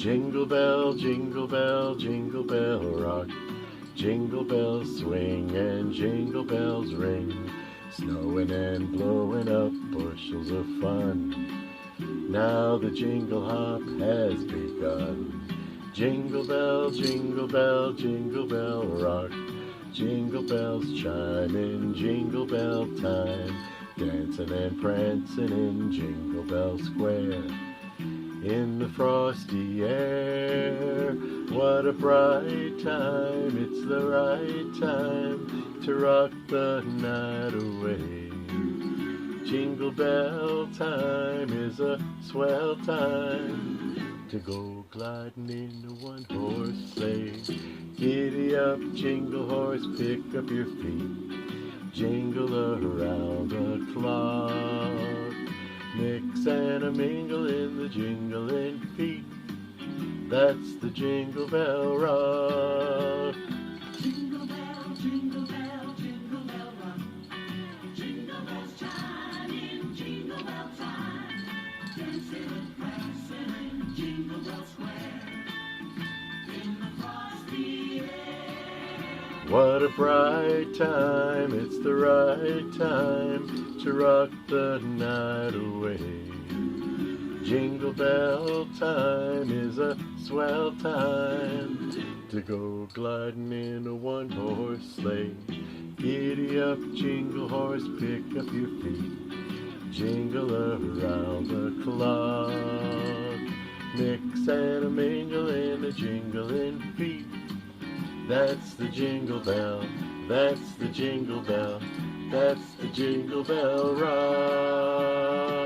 jingle bell rock. Jingle bells swing and jingle bells ring, snowing and blowing up bushels of fun. Now the jingle hop has begun. Jingle bell rock. Jingle bells chime in jingle bell time, dancing and prancing in Jingle Bell Square. In the frosty air, what a bright time, it's the right time to rock the night away. Jingle bell time is a swell time to go gliding in a one-horse sleigh. Giddy up, jingle horse, pick up your feet, jingle around the clock. Mix and a mingle in the jingling feet, that's the Jingle Bell Rock. Jingle bell, jingle bell rock. Jingle bells chime in jingle bell time, dancing and prancing in Jingle Bell Square. In the frosty air, What a bright time, it's the right time to rock the night away. Jingle bell time is a swell time to go gliding in a one-horse sleigh. Giddy up, jingle horse, pick up your feet, jingle around the clock. Mix and a mingle in a jingling feet, that's the jingle bell, that's the jingle bell, that's the Jingle Bell Rock.